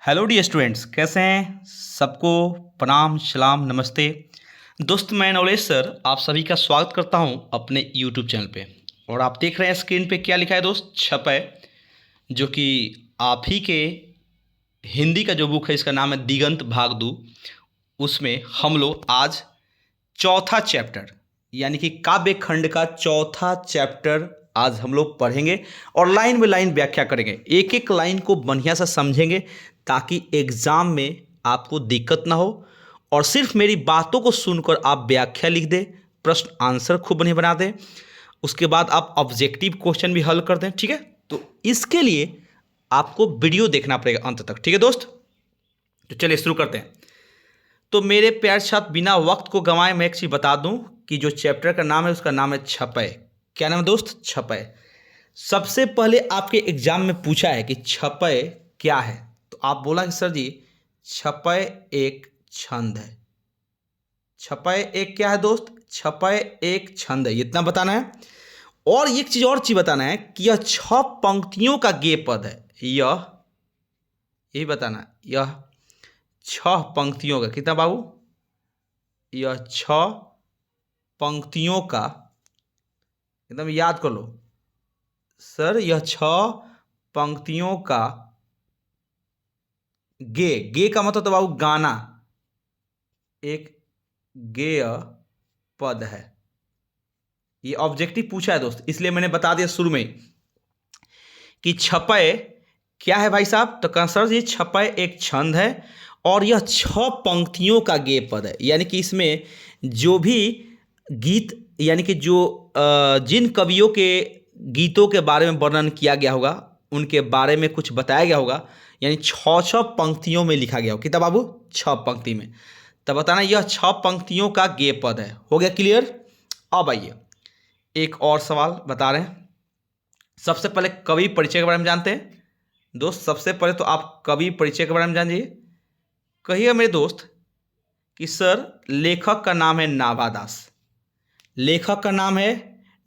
Hello D students, कैसे हैं? सबको प्रणाम, सलाम, नमस्ते। दोस्त, मैं नवलेश सर आप सभी का स्वागत करता हूं अपने यूट्यूब चैनल पे। और आप देख रहे हैं स्क्रीन पे क्या लिखा है दोस्त, छपै, जो कि आप ही के हिंदी का जो बुक है इसका नाम है दिगंत भाग 2। उसमें हम लोग आज चौथा चैप्टर यानी कि काव्य खंड का चौथा चैप्टर आज हम लोग पढ़ेंगे और लाइन बाय लाइन व्याख्या करेंगे। एक एक लाइन को बढ़िया से समझेंगे ताकि एग्जाम में आपको दिक्कत ना हो और सिर्फ मेरी बातों को सुनकर आप व्याख्या लिख दें, प्रश्न आंसर खूब बढ़िया बना दें। उसके बाद आप ऑब्जेक्टिव क्वेश्चन भी हल कर दें। ठीक है, तो इसके लिए आपको वीडियो देखना पड़ेगा अंत तक। ठीक है दोस्त, तो चलिए शुरू करते हैं। तो मेरे प्यारे छात्र, बिना वक्त को गंवाए मैं एक चीज़ बता दूं कि जो चैप्टर का नाम है उसका नाम है छपै। क्या नाम है दोस्त? छपै। सबसे पहले आपके एग्जाम में पूछा है कि छपै क्या है, तो आप बोला कि सर जी छपै एक छंद है। छपै एक क्या है दोस्त? छपै एक छंद है, इतना बताना है। और एक चीज और चीज बताना है कि यह 6 पंक्तियों का गेय पद है। यही बताना है, यह 6 पंक्तियों का कितना बाबू? यह 6 पंक्तियों का, एकदम याद कर लो सर, यह 6 पंक्तियों का गे का मतलब तो बाबू गाना, एक गेय पद है। ये ऑब्जेक्टिव पूछा है दोस्त, इसलिए मैंने बता दिया शुरू में कि छपै क्या है भाई साहब। तो कहा सर जी छपै एक छंद है और यह 6 पंक्तियों का गेय पद है, यानी कि इसमें जो भी गीत यानी कि जो जिन कवियों के गीतों के बारे में वर्णन किया गया होगा उनके बारे में कुछ बताया गया होगा, यानी 6 पंक्तियों में लिखा गया हो। कितना बाबू? 6 पंक्ति में। तब बताना यह 6 पंक्तियों का गेय पद है। हो गया क्लियर? अब आइए एक और सवाल बता रहे हैं। सबसे पहले कवि परिचय के बारे में जानते हैं दोस्त। सबसे पहले तो आप कवि परिचय के बारे में जानिए। कहिए मेरे दोस्त कि सर लेखक का नाम है नाभादास। लेखक का नाम है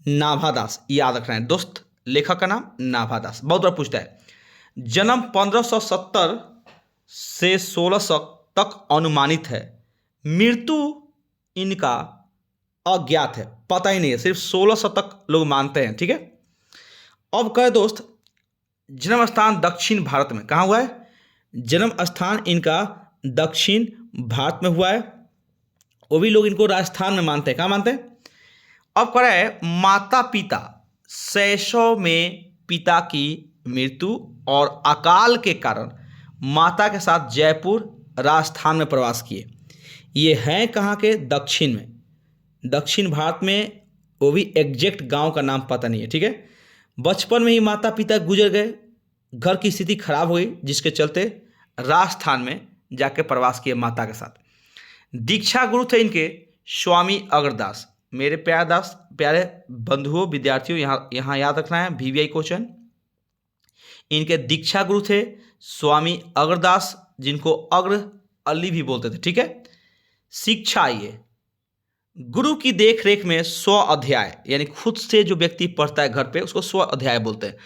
नाभादास, याद रखना है दोस्त। लेखक का नाम नाभादास, बहुत बार पूछता है। जन्म 1570 से 1600 तक अनुमानित है। मृत्यु इनका अज्ञात है, पता ही नहीं है, सिर्फ 1600 तक लोग मानते हैं। ठीक है, अब कहे दोस्त जन्म स्थान दक्षिण भारत में कहाँ हुआ है? जन्म स्थान इनका दक्षिण भारत में हुआ है। वो भी लोग इनको राजस्थान में मानते हैं। कहाँ मानते हैं? अब कह रहा है माता पिता शैशव में पिता की मृत्यु और अकाल के कारण माता के साथ जयपुर राजस्थान में प्रवास किए। ये हैं कहाँ के? दक्षिण में, दक्षिण भारत में। वो भी एग्जैक्ट गांव का नाम पता नहीं है। ठीक है, बचपन में ही माता पिता गुजर गए, घर की स्थिति खराब हो गई, जिसके चलते राजस्थान में जाके प्रवास किए माता के साथ। दीक्षा गुरु थे इनके स्वामी अग्रदास। मेरे प्यारे बंधुओं, विद्यार्थियों, यहाँ याद रखना है, वीवीआई क्वेश्चन। इनके दीक्षा गुरु थे स्वामी अग्रदास, जिनको अग्र अली भी बोलते थे। ठीक है, शिक्षा ये गुरु की देख रेख में 100 अध्याय, यानी खुद से जो व्यक्ति पढ़ता है घर पे उसको 100 अध्याय बोलते हैं।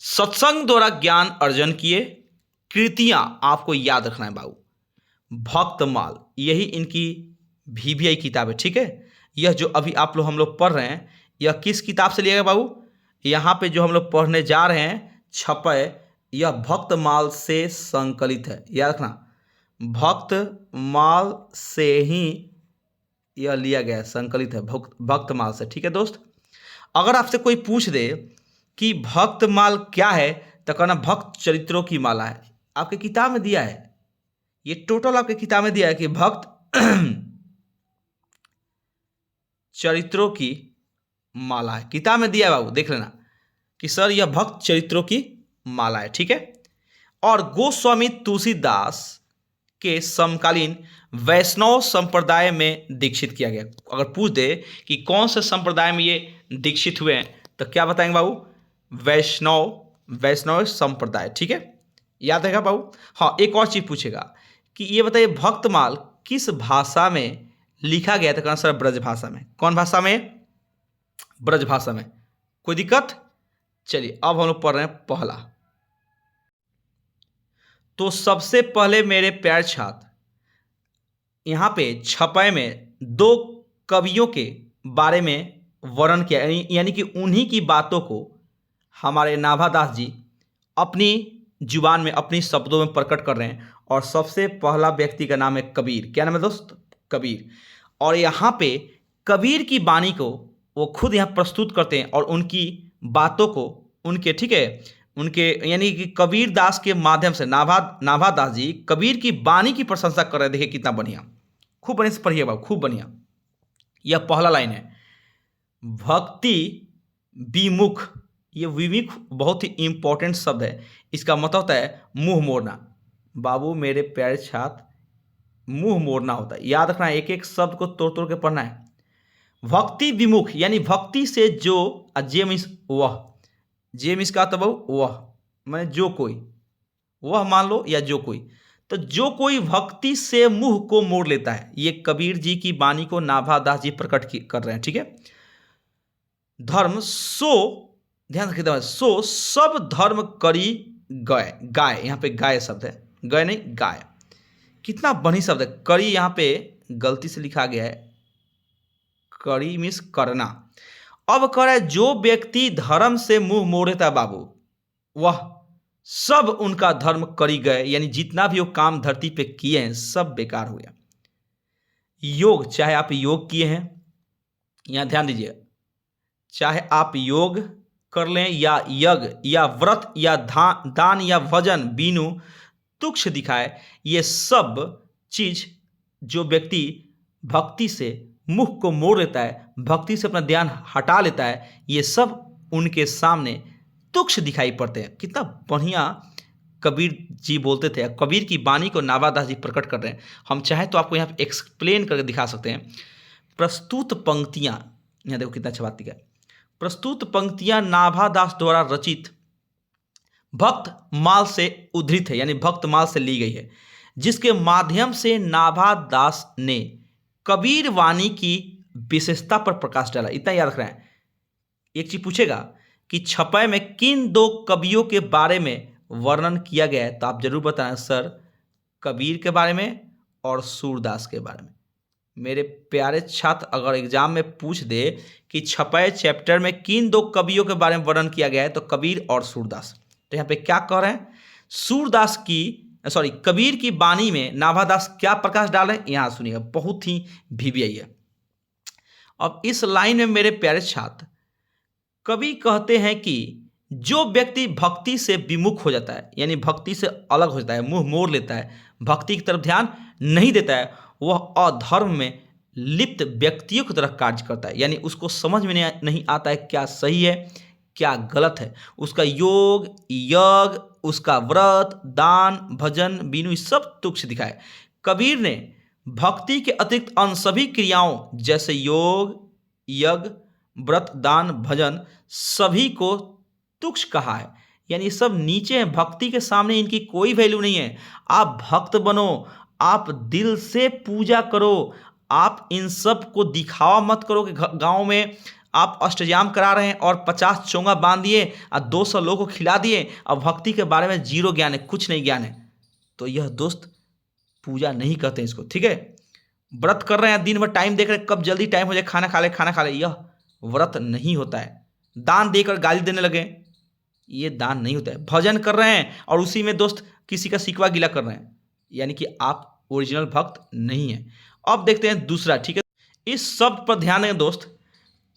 सत्संग द्वारा ज्ञान अर्जन किए। कृतियां आपको याद रखना है बाबू। भक्तमाल, यही इनकी वीवीआई किताब है। ठीक है, यह जो अभी आप लोग हम लोग पढ़ रहे हैं, यह किस किताब से लिया गया बाबू? यहाँ पे जो हम लोग पढ़ने जा रहे हैं छपै, यह भक्तमाल से संकलित है। याद रखना, भक्तमाल से ही यह लिया गया है, संकलित है भक्तमाल से। ठीक है दोस्त, अगर आपसे कोई पूछ दे कि भक्तमाल क्या है तो कहना भक्त चरित्रों की माला है। आपके किताब में दिया है, ये टोटल आपके किताब में दिया है कि भक्त चरित्रों की माला है। किताब में दिया है बाबू, देख लेना कि सर यह भक्त चरित्रों की माला है। ठीक है, और गोस्वामी तुलसीदास के समकालीन वैष्णव संप्रदाय में दीक्षित किया गया। अगर पूछ दे कि कौन से संप्रदाय में ये दीक्षित हुए हैं तो क्या बताएंगे बाबू? वैष्णव संप्रदाय। ठीक है, याद रहेगा बाबू। हाँ, एक और चीज पूछेगा कि ये बताइए भक्तमाल किस भाषा में लिखा गया था? कहना सर ब्रज भाषा में। कौन भाषा में? ब्रज भाषा में। कोई दिक्कत? चलिए अब हम लोग पढ़ रहे हैं पहला। तो सबसे पहले मेरे प्यारे छात्र, यहाँ पे छपाई में दो कवियों के बारे में वर्णन किया, यानी कि उन्हीं की बातों को हमारे नाभादास जी अपनी जुबान में, अपनी शब्दों में प्रकट कर रहे हैं। और सबसे पहला व्यक्ति का नाम है कबीर। क्या नाम है दोस्त? कबीर। और यहाँ पे कबीर की वाणी को वो खुद यहाँ प्रस्तुत करते हैं और उनकी बातों को, उनके, ठीक है, उनके यानी कि कबीर दास के माध्यम से नाभादास जी कबीर की वाणी की प्रशंसा कर रहे हैं। देखिए कितना बढ़िया, खूब बढ़िया से पढ़िए बाबू, खूब बढ़िया। यह पहला लाइन है, भक्ति विमुख। ये विमुख बहुत ही इंपॉर्टेंट शब्द है। इसका मतलब होता है मुंह मोड़ना। बाबू मेरे प्यारे छात्र, मुंह मोड़ना होता है, याद रखना है, एक एक शब्द को तोड़ तोड़ के पढ़ना है। भक्ति विमुख यानी भक्ति से जो, जे मीन्स वह, जे मीन्स का तब वह माने जो कोई, वह मान लो या जो कोई, तो जो कोई भक्ति से मुंह को मोड़ लेता है। ये कबीर जी की वाणी को नाभादास जी प्रकट कर रहे हैं, ठीक है। धर्म सो, ध्यान रखिए, सो सब धर्म करी गए। गाय, यहाँ पे गाय शब्द है, गए नहीं गाय। कितना बढ़िया शब्द है। करी यहाँ पे गलती से लिखा गया है, करी मीन्स करना। अब कह रहा है जो व्यक्ति धर्म से मुंह मोड़ता है बाबू, वह सब उनका धर्म करी गए, यानी जितना भी वो काम धरती पे किए हैं सब बेकार हो गया। योग, चाहे आप योग किए हैं, यहां ध्यान दीजिए, चाहे आप योग कर लें या यज्ञ या व्रत या दान या भजन बीनू तुक्ष दिखाए, ये सब चीज जो व्यक्ति भक्ति से मुख को मोड़ लेता है, भक्ति से अपना ध्यान हटा लेता है, ये सब उनके सामने तुक्ष दिखाई पड़ते हैं। कितना बढ़िया कबीर जी बोलते थे। कबीर की वाणी को नाभादास जी प्रकट कर रहे हैं। हम चाहे तो आपको यहाँ पे एक्सप्लेन करके दिखा सकते हैं। प्रस्तुत पंक्तियाँ, यहाँ देखो कितना अच्छा बात लिखा है। प्रस्तुत पंक्तियाँ नाभादास द्वारा रचित भक्त माल से उद्धृत है, यानी भक्त माल से ली गई है, जिसके माध्यम से नाभादास ने कबीर वाणी की विशेषता पर प्रकाश डाला। इतना याद रखना है। एक चीज पूछेगा कि छपाई में किन दो कवियों के बारे में वर्णन किया गया है, तो आप जरूर बताएं सर, कबीर के बारे में और सूरदास के बारे में। मेरे प्यारे छात्र, अगर एग्जाम में पूछ दे कि छपाई चैप्टर में किन दो कवियों के बारे में वर्णन किया गया है, तो कबीर और सूरदास। तो यहाँ पे क्या कह रहे हैं, सूरदास की, सॉरी, कबीर की वाणी में नाभादास क्या प्रकाश डाले, यहां सुनिएगा, बहुत ही वीवीआई है। अब इस लाइन में मेरे प्यारे छात्र, कवि कहते हैं कि जो व्यक्ति भक्ति से विमुख हो जाता है, यानी भक्ति से अलग हो जाता है, मुंह मोड़ लेता है, भक्ति की तरफ ध्यान नहीं देता है, वह अधर्म में लिप्त व्यक्तियों की तरह कार्य करता है। यानी उसको समझ में नहीं आता है क्या सही है क्या गलत है। उसका योग, यज्ञ, उसका व्रत, दान, भजन, बीनू सब तुच्छ दिखाए। कबीर ने भक्ति के अतिरिक्त अन्य सभी क्रियाओं जैसे योग, यज्ञ, व्रत, दान, भजन सभी को तुच्छ कहा है, यानी सब नीचे हैं। भक्ति के सामने इनकी कोई वैल्यू नहीं है। आप भक्त बनो, आप दिल से पूजा करो, आप इन सब को दिखावा मत करो कि गांव में आप अष्टजाम करा रहे हैं और 50 चोंगा बांध दिए और 200 लोगों को खिला दिए और भक्ति के बारे में जीरो ज्ञान है, कुछ नहीं ज्ञान है, तो यह दोस्त पूजा नहीं करते इसको, ठीक है। व्रत कर रहे हैं, दिन भर टाइम देख रहे हैं कब जल्दी टाइम हो जाए, खाना खा ले, यह व्रत नहीं होता है। दान देकर गाली देने लगे, ये दान नहीं होता है। भजन कर रहे हैं और उसी में दोस्त किसी का सिकवा गिला कर रहे हैं, यानी कि आप ओरिजिनल भक्त नहीं है। अब देखते हैं दूसरा, ठीक है। इस शब्द पर ध्यान देंगे दोस्त,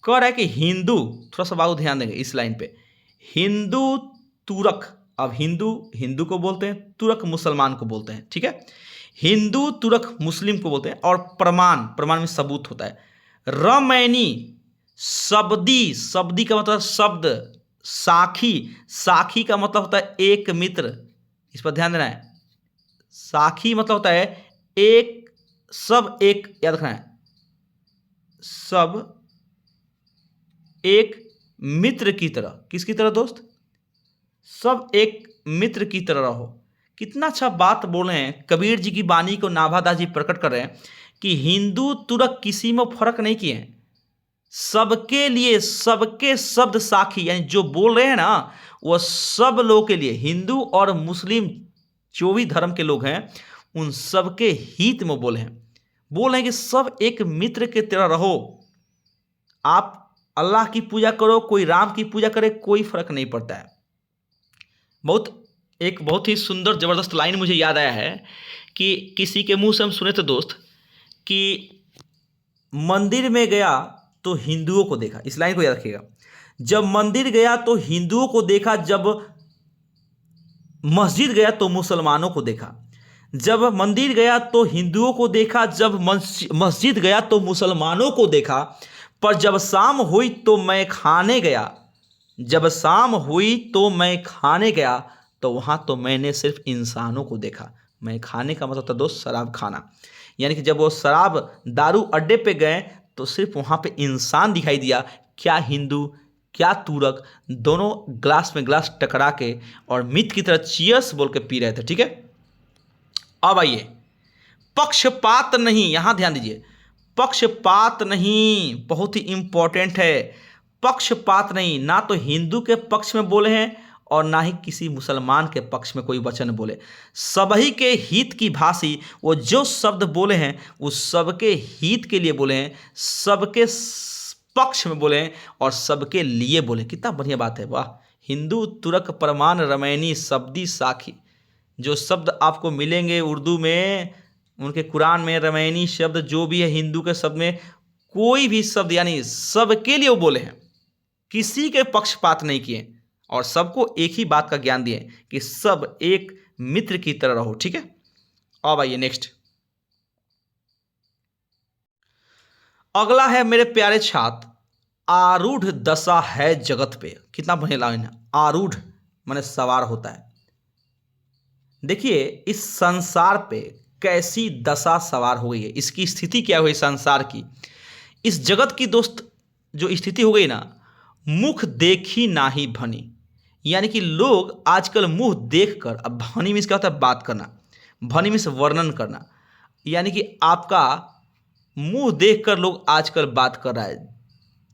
कह रहा है कि हिंदू, थोड़ा सा बाबू ध्यान देंगे इस लाइन पे, हिंदू तुरक। अब हिंदू को बोलते हैं, तुरक मुसलमान को बोलते हैं, ठीक है। हिंदू तुरक मुस्लिम को बोलते हैं। और प्रमाण में सबूत होता है। रमैनी, शब्दी का मतलब शब्द, साखी का मतलब होता है एक मित्र, इस पर ध्यान देना है। साखी मतलब होता है एक, सब एक, याद रखना है, सब एक मित्र की तरह। किसकी तरह दोस्त? सब एक मित्र की तरह रहो। कितना अच्छा बात बोल रहे हैं। कबीर जी की वाणी को नाभादास जी प्रकट कर रहे हैं कि हिंदू तुरक किसी में फर्क नहीं किए हैं, सबके लिए, सबके शब्द साखी, यानी जो बोल रहे हैं ना वो सब लोगों के लिए, हिंदू और मुस्लिम जो भी धर्म के लोग हैं उन सबके हित में बोले हैं। बोल रहे हैं कि सब एक मित्र के तरह रहो। आप अल्लाह की पूजा करो, कोई राम की पूजा करे, कोई फर्क नहीं पड़ता है। एक बहुत ही सुंदर जबरदस्त लाइन मुझे याद आया है कि किसी के मुंह से हम सुने थे दोस्त कि मंदिर में गया तो हिंदुओं को देखा। इस लाइन को याद रखिएगा। जब मंदिर गया तो हिंदुओं को देखा, जब मस्जिद गया तो मुसलमानों को देखा। जब मंदिर गया तो हिंदुओं को देखा, जब मस्जिद गया तो मुसलमानों को देखा। पर जब शाम हुई तो मैं खाने गया, जब शाम हुई तो मैं खाने गया तो वहाँ तो मैंने सिर्फ इंसानों को देखा। मैं खाने का मतलब था दोस्त शराब खाना, यानी कि जब वो शराब दारू अड्डे पे गए तो सिर्फ वहाँ पे इंसान दिखाई दिया। क्या हिंदू क्या तुर्क, दोनों ग्लास में ग्लास टकरा के और मित्र की तरह चीयर्स बोल के पी रहे थे। ठीक है, अब आइए, पक्षपात नहीं, यहां ध्यान दीजिए, पक्षपात नहीं, बहुत ही इंपॉर्टेंट है। पक्षपात नहीं, ना तो हिंदू के पक्ष में बोले हैं और ना ही किसी मुसलमान के पक्ष में कोई वचन बोले। सभी के हित की भाषी वो जो शब्द बोले हैं वो सबके हित के लिए बोले हैं, सबके पक्ष में बोले हैं और सबके लिए बोले। कितना बढ़िया बात है, वाह। हिंदू तुर्क परमान रमैनी शब्दी साखी, जो शब्द आपको मिलेंगे उर्दू में, उनके कुरान में रमैनी शब्द जो भी है हिंदू के शब्द में, कोई भी शब्द यानी सबके लिए वो बोले हैं, किसी के पक्षपात नहीं किए और सबको एक ही बात का ज्ञान दिए कि सब एक मित्र की तरह रहो। ठीक है, अब आइए नेक्स्ट। अगला है मेरे प्यारे छात्र, आरूढ़ दशा है जगत पे। कितना बढ़िया लाइन है, आरूढ़ माने सवार होता है। देखिए इस संसार पे कैसी दशा सवार हो गई है, इसकी स्थिति क्या हुई संसार की, इस जगत की दोस्त जो स्थिति हो गई ना, मुख देखी ना ही भनी। यानी कि लोग आजकल मुंह देखकर, अब भनी मीन्स क्या होता है, बात करना, भनी मीन्स वर्णन करना, यानी कि आपका मुंह देखकर लोग आजकल बात कर रहा है।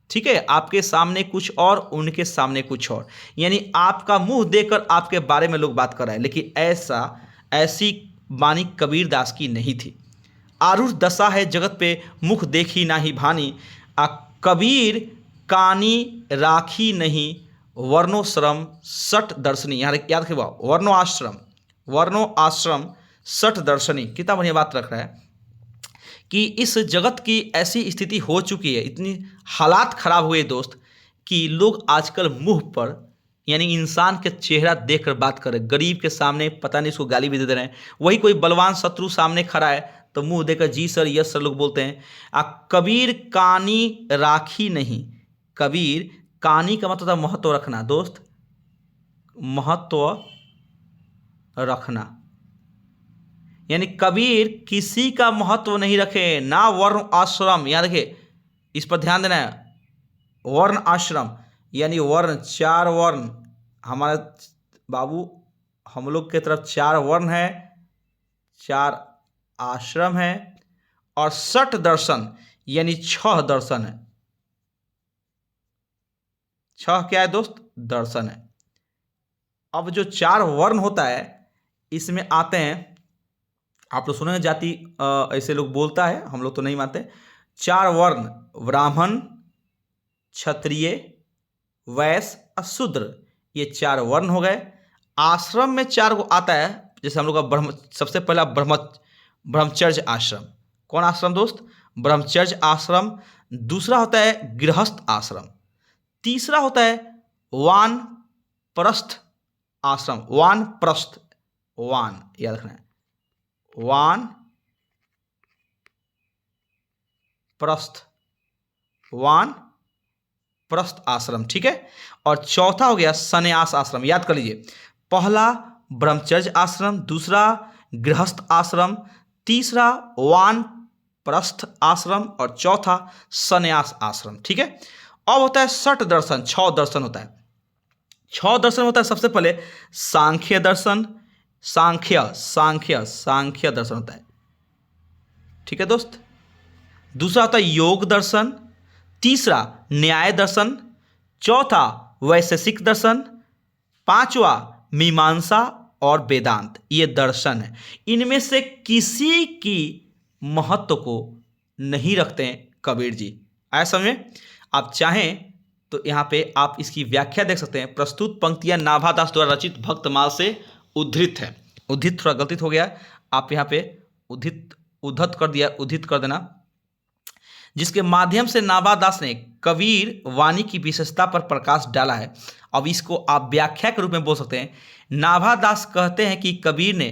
ठीक है, आपके सामने कुछ और उनके सामने कुछ और, यानी आपका मुंह देखकर आपके बारे में लोग बात कर रहे हैं। लेकिन ऐसी वाणी कबीर दास की नहीं थी। आरूढ़ दशा है जगत पे, मुख देखी ना ही भानी। कबीर कानी राखी नहीं, वर्णो श्रम सठ दर्शनी। यहाँ याद रखिएगा, वर्णो आश्रम सठ दर्शनी। कितना बढ़िया बात रख रहा है कि इस जगत की ऐसी स्थिति हो चुकी है, इतनी हालात खराब हुए दोस्त कि लोग आजकल मुंह पर यानी इंसान के चेहरा देखकर बात कर रहे हैं। गरीब के सामने पता नहीं उसको गाली भी दे रहे हैं, वही कोई बलवान शत्रु सामने खड़ा है तो मुंह देकर जी सर यस सर लोग बोलते हैं। कबीर कानी राखी नहीं, कबीर कानी का मतलब था महत्व रखना दोस्त, महत्व रखना, यानी कबीर किसी का महत्व नहीं रखे, ना वर्ण आश्रम। याद रखिए, इस पर ध्यान देना है, वर्ण आश्रम यानी वर्ण, चार वर्ण हमारे बाबू, हम लोग के तरफ चार वर्ण है, चार आश्रम है और सठ दर्शन यानी 6 दर्शन है। 6 क्या है दोस्त, दर्शन है। अब जो 4 वर्ण होता है इसमें आते हैं, आप लोग सुने जाति ऐसे लोग बोलता है, हम लोग तो नहीं मानते। 4 वर्ण, ब्राह्मण, क्षत्रिय, वैश्य और शूद्र, ये 4 वर्ण हो गए। आश्रम में 4 को आता है, जैसे हम लोग का सबसे पहला ब्रह्मचर्य आश्रम। कौन आश्रम दोस्त, ब्रह्मचर्य आश्रम। दूसरा होता है गृहस्थ आश्रम। तीसरा होता है वानप्रस्थ आश्रम, वानप्रस्थ, वान याद रखना है, वानप्रस्थ आश्रम। ठीक है, और चौथा हो गया संन्यास आश्रम। याद कर लीजिए, पहला ब्रह्मचर्य आश्रम, दूसरा गृहस्थ आश्रम, तीसरा वानप्रस्थ आश्रम और चौथा संन्यास आश्रम। ठीक है, अब होता है सठ दर्शन, 6 दर्शन होता है। 6 दर्शन होता है, सबसे पहले सांख्य दर्शन, सांख्य दर्शन होता है। ठीक है दोस्त, दूसरा होता है योग दर्शन, तीसरा न्याय दर्शन, चौथा वैशेषिक दर्शन, 5वां मीमांसा और वेदांत, ये दर्शन है, इनमें से किसी की महत्व को नहीं रखते हैं कबीर जी। आया समझ में? आप चाहें तो यहाँ पे आप इसकी व्याख्या देख सकते हैं। प्रस्तुत पंक्तियां नाभादास द्वारा रचित भक्तमाल से उद्धृत है। उद्धृत थोड़ा गलती हो गया, आप यहाँ पे उद्धत कर दिया, उद्धृत कर देना। जिसके माध्यम से नाभादास ने कबीर वाणी की विशेषता पर प्रकाश डाला है। अब इसको आप व्याख्या के रूप में बोल सकते हैं। नाभादास कहते हैं कि कबीर ने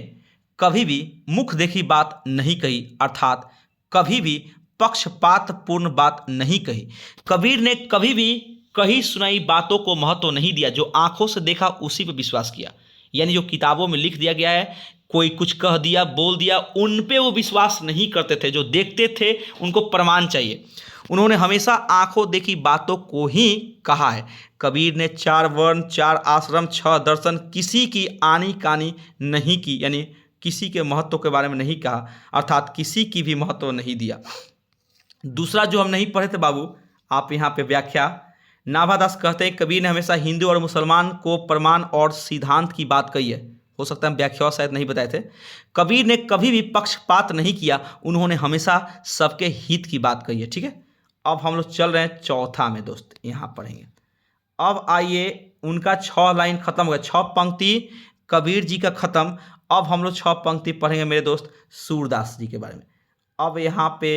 कभी भी मुख देखी बात नहीं कही, अर्थात कभी भी पक्षपातपूर्ण बात नहीं कही। कबीर ने कभी भी कही सुनाई बातों को महत्व नहीं दिया, जो आंखों से देखा उसी पर विश्वास किया। यानी जो किताबों में लिख दिया गया है, कोई कुछ कह दिया, बोल दिया, उन पे वो विश्वास नहीं करते थे। जो देखते थे उनको प्रमाण चाहिए। उन्होंने हमेशा आंखों देखी बातों को ही कहा है। कबीर ने 4 वर्ण, 4 आश्रम, 6 दर्शन, किसी की आनी कानी नहीं की, यानी किसी के महत्व के बारे में नहीं कहा, अर्थात किसी की भी महत्व नहीं दिया। दूसरा जो हम नहीं पढ़े थे बाबू, आप यहाँ पे व्याख्या, नाभादास कहते हैं कबीर ने हमेशा हिंदू और मुसलमान को प्रमाण और सिद्धांत की बात कही है। हो सकता है व्याख्या शायद नहीं बताए थे। कबीर ने कभी भी पक्षपात नहीं किया, उन्होंने हमेशा सबके हित की बात कही है। ठीक है, अब हम लोग चल रहे हैं चौथा में दोस्त, यहाँ पढ़ेंगे। अब आइए, उनका 6 लाइन खत्म हो गया, 6 पंक्ति कबीर जी का खत्म। अब हम लोग 6 पंक्ति पढ़ेंगे मेरे दोस्त सूरदास जी के बारे में। अब यहाँ पे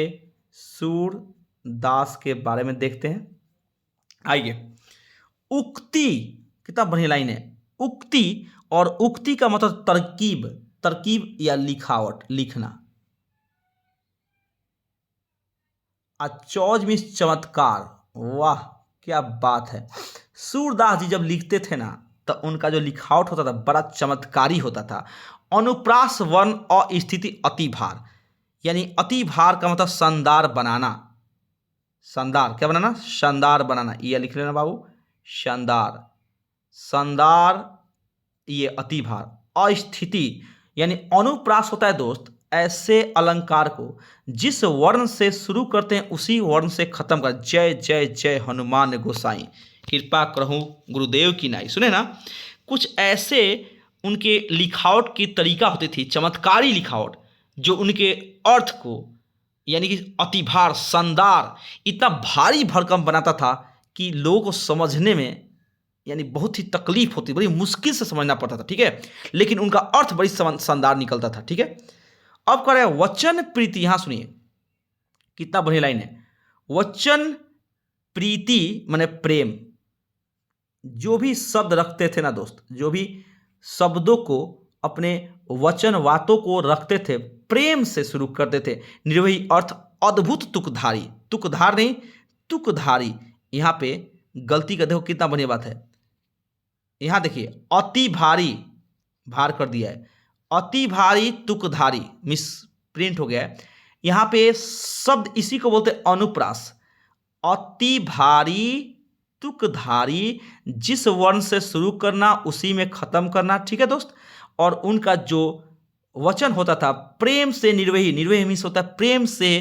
सूरदास के बारे में देखते हैं। आइए, उक्ति, कितना बढ़िया लाइन है। उक्ति, और उक्ति का मतलब तरकीब, तरकीब या लिखावट, लिखना। चौज मीन्स चमत्कार। वाह क्या बात है। सूरदास जी जब लिखते थे ना, तो उनका जो लिखावट होता था बड़ा चमत्कारी होता था। अनुप्रास वर्ण अस्थिति अतिभार, यानी अतिभार का मतलब शानदार बनाना। शानदार क्या बनाना? शानदार बनाना। ये लिख लेना बाबू, शानदार, शानदार, ये अतिभार। अस्थिति यानी अनुप्रास होता है दोस्त ऐसे अलंकार को जिस वर्ण से शुरू करते हैं उसी वर्ण से खत्म कर। जय जय जय हनुमान गोसाई, कृपा करहूँ गुरुदेव की नाई। सुने ना, कुछ ऐसे उनके लिखावट की तरीका होती थी, चमत्कारी लिखावट, जो उनके अर्थ को यानी कि अतिभार, शानदार, इतना भारी भरकम बनाता था कि लोगों को समझने में यानी बहुत ही तकलीफ होती, बड़ी मुश्किल से समझना पड़ता था। ठीक है, लेकिन उनका अर्थ बड़ी शानदार निकलता था। ठीक है, अब कर रहे हैं वचन प्रीति। यहां सुनिए कितना बढ़िया लाइन है। वचन प्रीति माने प्रेम। जो भी शब्द रखते थे ना दोस्त, जो भी शब्दों को अपने वचन वातों को रखते थे, प्रेम से शुरू करते थे। निर्वही अर्थ अद्भुत तुकधारी, तुकधार नहीं तुकधारी। यहां पे गलती का देखो कितना बढ़िया बात है। यहां देखिए अति भारी, भार कर दिया है, अति भारी तुकधारी, मिस प्रिंट हो गया है। यहां पे शब्द इसी को बोलते अनुप्रास। अति भारी तुकधारी, जिस वर्ण से शुरू करना उसी में खत्म करना। ठीक है दोस्त, और उनका जो वचन होता था प्रेम से निर्वही, निर्वही मीन्स होता है प्रेम से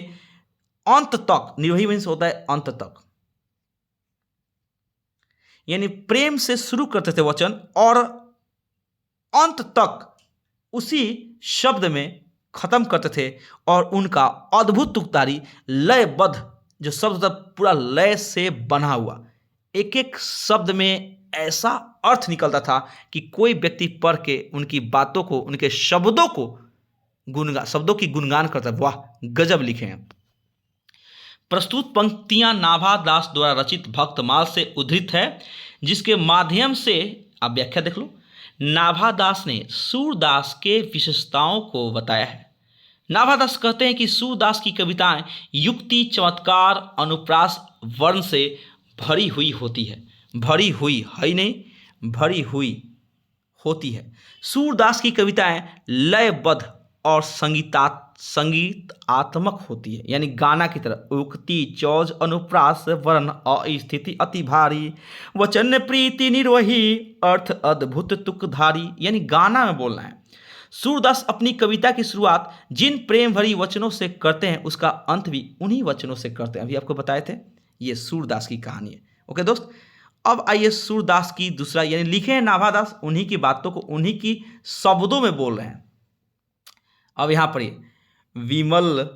अंत तक, निर्वही मीन्स होता है अंत तक, यानी प्रेम से शुरू करते थे वचन और अंत तक उसी शब्द में खत्म करते थे। और उनका अद्भुत तुकधारी, लयबद्ध, जो शब्द था पूरा लय से बना हुआ, एक एक शब्द में ऐसा अर्थ निकलता था कि कोई व्यक्ति पढ़ के उनकी बातों को, उनके शब्दों को गुणगान, शब्दों की गुणगान करता है। वाह गजब लिखे हैं। प्रस्तुत पंक्तियां नाभादास द्वारा रचित भक्तमाल से उद्धृत है, जिसके माध्यम से आप व्याख्या देख लो। नाभादास ने सूरदास के विशेषताओं को बताया है। नाभादास कहते हैं कि सूरदास की कविताएं युक्ति, चमत्कार, अनुप्रास वर्ण से भरी हुई होती है। भरी हुई है नहीं, भरी हुई होती है। सूरदास की कविताएं लयबद्ध और संगीतात्मक होती है, यानी गाना की तरह। उक्ति, चौज, अनुप्रास, वर्ण, अस्थिति, अति भारी, वचन प्रीति, निर्वही, अर्थ अद्भुत तुकधारी, यानी गाना में बोलना है। सूरदास अपनी कविता की शुरुआत जिन प्रेम भरी वचनों से करते हैं उसका अंत भी उन्हीं वचनों से करते हैं। अभी आपको बताए थे, ये सूरदास की कहानी है। ओके दोस्त, अब आइए सूरदास की दूसरा, यानी लिखे हैं नाभादास, उन्हीं की बातों को उन्हीं की शब्दों में बोल रहे हैं। अब यहां पर विमल,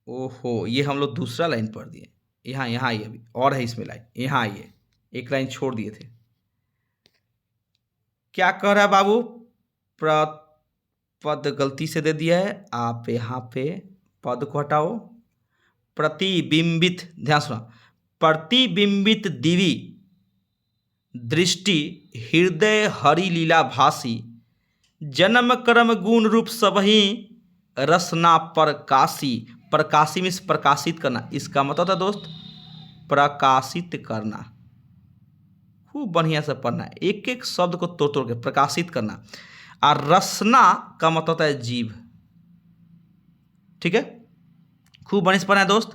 ओहो ये हम लोग दूसरा लाइन पढ़ दिए। यहाँ आइए, अभी और है इसमें लाइन, यहाँ आइए, एक लाइन छोड़ दिए थे। क्या कह रहा है बाबू? पद गलती से दे दिया है, आप यहाँ पे पद को हटाओ। प्रतिबिंबित, ध्यान सुना, प्रतिबिंबित दिवी दृष्टि हृदय हरि लीला भासी, जन्म कर्म गुण रूप सबही रसना प्रकाशी। प्रकाशी मीन्स प्रकाशित करना, इसका मतलब था दोस्त प्रकाशित करना। खूब बढ़िया से पढ़ना है, एक एक शब्द को तोड़ तोड़ के प्रकाशित करना। और रसना का मतलब होता है जीव, ठीक है, खूब बढ़िया से पढ़ना है दोस्त।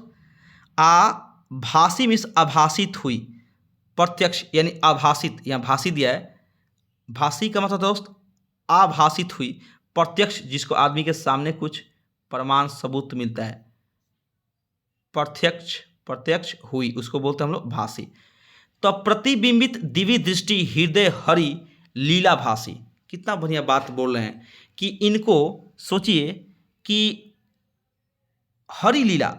भासी मीन्स आभासित हुई, प्रत्यक्ष यानी आभासित, यहाँ भासी दिया है। भासी का मतलब दोस्त आभासित हुई, प्रत्यक्ष जिसको आदमी के सामने कुछ प्रमाण सबूत मिलता है, प्रत्यक्ष हुई, उसको बोलते हैं हम लोग भासी। तो प्रतिबिंबित दिव्य दृष्टि हृदय हरि लीला भासी, कितना बढ़िया बात बोल रहे हैं कि इनको सोचिए कि हरि लीला,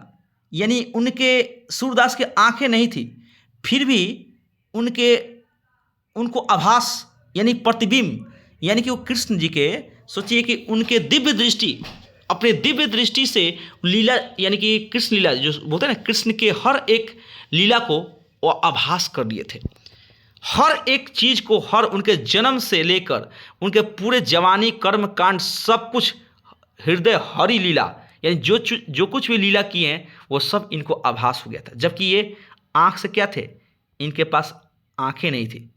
यानी उनके सूरदास के आंखें नहीं थी, फिर भी उनको आभास यानी प्रतिबिंब, यानी कि वो कृष्ण जी के, सोचिए कि उनके दिव्य दृष्टि, अपने दिव्य दृष्टि से लीला, यानी कि कृष्ण लीला जो बोलते हैं ना, कृष्ण के हर एक लीला को वो आभास कर लिए थे। हर एक चीज को, हर उनके जन्म से लेकर उनके पूरे जवानी कर्म कांड सब कुछ हृदय हरि लीला, यानी जो कुछ भी लीला किए हैं वो सब इनको आभास हो गया था। जबकि ये आंख से क्या थे, इनके पास आंखें नहीं थी,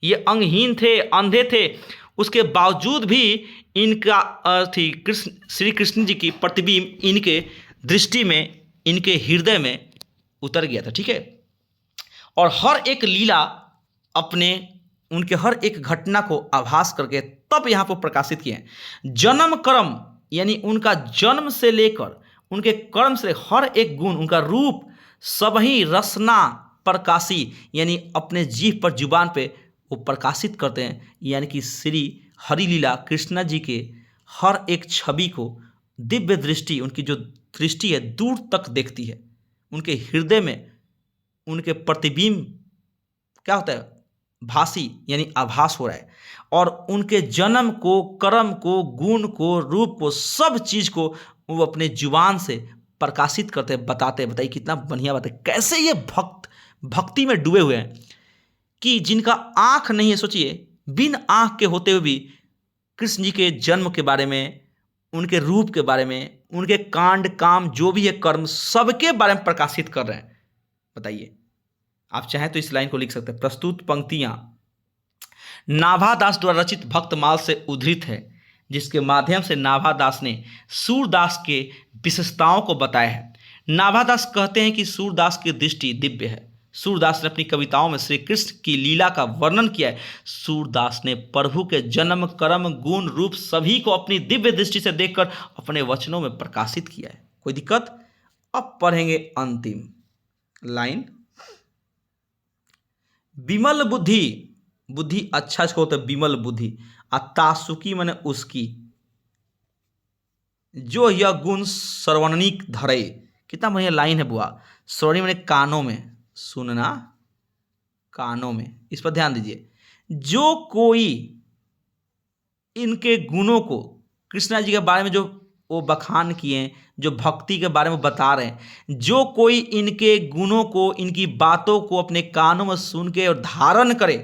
ये अंगहीन थे, अंधे थे, उसके बावजूद भी इनका थी कृष्ण, श्री कृष्ण जी की प्रतिबिंब इनके दृष्टि में, इनके हृदय में उतर गया था, ठीक है। और हर एक लीला अपने, उनके हर एक घटना को आभास करके तब यहाँ पर प्रकाशित किए हैं। जन्म कर्म यानी उनका जन्म से लेकर उनके कर्म से हर एक गुण, उनका रूप सबही रसना प्रकाशी, यानी अपने जीभ पर, जुबान पे वो प्रकाशित करते हैं, यानी कि श्री हरि लीला कृष्णा जी के हर एक छवि को दिव्य दृष्टि, उनकी जो दृष्टि है दूर तक देखती है, उनके हृदय में उनके प्रतिबिंब क्या होता है, भासी यानी आभास हो रहा है। और उनके जन्म को, कर्म को, गुण को, रूप को, सब चीज को वो अपने जुबान से प्रकाशित करते, बताते। बताइए कितना बढ़िया बात है, कैसे ये भक्ति में डूबे हुए हैं कि जिनका आंख नहीं है, सोचिए बिन आंख के होते हुए भी कृष्ण जी के जन्म के बारे में, उनके रूप के बारे में, उनके कांड काम जो भी है कर्म, सबके बारे में प्रकाशित कर रहे हैं। बताइए, आप चाहें तो इस लाइन को लिख सकते हैं। प्रस्तुत पंक्तियां नाभादास द्वारा रचित भक्तमाल से उद्धृत है, जिसके माध्यम से नाभादास ने सूरदास के विशेषताओं को बताया है। नाभादास कहते हैं कि सूरदास की दृष्टि दिव्य है। सूरदास ने अपनी कविताओं में श्री कृष्ण की लीला का वर्णन किया है। सूरदास ने प्रभु के जन्म कर्म गुण रूप सभी को अपनी दिव्य दृष्टि से देखकर अपने वचनों में प्रकाशित किया है। कोई दिक्कत? अब पढ़ेंगे अंतिम लाइन। विमल बुद्धि, बुद्धि अच्छा इसको होता है विमल बुद्धि, तासुकी माने उसकी, जो यह गुण सर्वणनिक धरे। कितना बढ़िया लाइन है बुआ। श्रवणी माने कानों में, सुनना, कानों में, इस पर ध्यान दीजिए। जो कोई इनके गुणों को, कृष्णा जी के बारे में जो वो बखान किए, जो भक्ति के बारे में बता रहे हैं, जो कोई इनके गुणों को, इनकी बातों को अपने कानों में सुन के और धारण करे,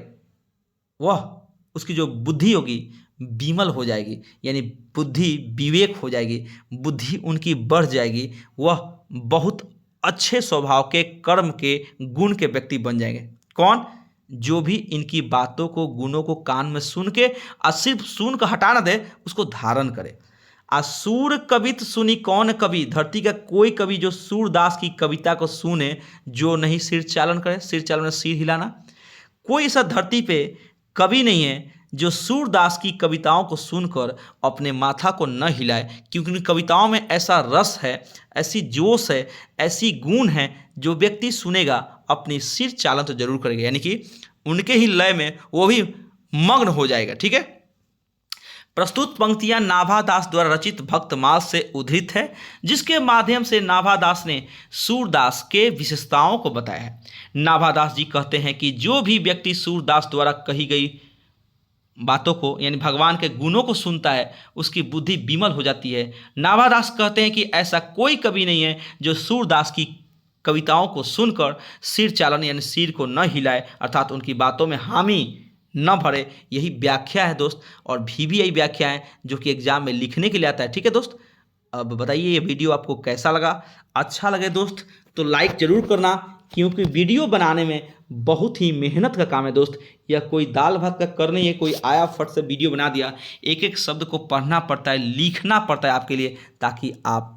वह, उसकी जो बुद्धि होगी विमल हो जाएगी, यानी बुद्धि विवेक हो जाएगी, बुद्धि उनकी बढ़ जाएगी, वह बहुत अच्छे स्वभाव के, कर्म के, गुण के व्यक्ति बन जाएंगे। कौन? जो भी इनकी बातों को, गुणों को कान में सुन के, और सिर्फ सुन कर हटा ना दे, उसको धारण करे। सूर कवित सुनी कौन कवि, धरती का कोई कवि जो सूरदास की कविता को सुने, जो नहीं सिर चालन करे। सिर चालन सिर हिलाना। कोई ऐसा धरती पे कवि नहीं है जो सूरदास की कविताओं को सुनकर अपने माथा को न हिलाए, क्योंकि उन कविताओं में ऐसा रस है, ऐसी जोश है, ऐसी गुण है, जो व्यक्ति सुनेगा अपनी सिर चालन तो जरूर करेगा, यानी कि उनके ही लय में वो भी मग्न हो जाएगा। ठीक है। प्रस्तुत पंक्तियां नाभादास द्वारा रचित भक्तमाल से उद्धृत है, जिसके माध्यम से नाभादास ने सूरदास के विशेषताओं को बताया है। नाभादास जी कहते हैं कि जो भी व्यक्ति सूरदास द्वारा कही गई बातों को, यानी भगवान के गुणों को सुनता है, उसकी बुद्धि विमल हो जाती है। नाभादास कहते हैं कि ऐसा कोई कवि नहीं है जो सूरदास की कविताओं को सुनकर सिर चालन यानी सिर को न हिलाए, अर्थात उनकी बातों में हामी न भरे। यही व्याख्या है दोस्त, और भी यही व्याख्या है जो कि एग्जाम में लिखने के लिए आता है। ठीक है दोस्त, अब बताइए ये वीडियो आपको कैसा लगा। अच्छा लगे दोस्त तो लाइक जरूर करना, क्योंकि वीडियो बनाने में बहुत ही मेहनत का काम है दोस्त। यह कोई दाल भात का कर नहीं है, कोई आया फट से वीडियो बना दिया। एक एक शब्द को पढ़ना पड़ता है, लिखना पड़ता है आपके लिए, ताकि आप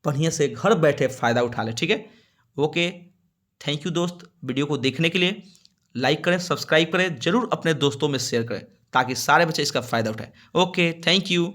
बढ़िया से घर बैठे फ़ायदा उठा लें। ठीक है, ओके, थैंक यू दोस्त। वीडियो को देखने के लिए लाइक करें, सब्सक्राइब करें, जरूर अपने दोस्तों में शेयर करें, ताकि सारे बच्चे इसका फ़ायदा उठाएं। Okay, thank you.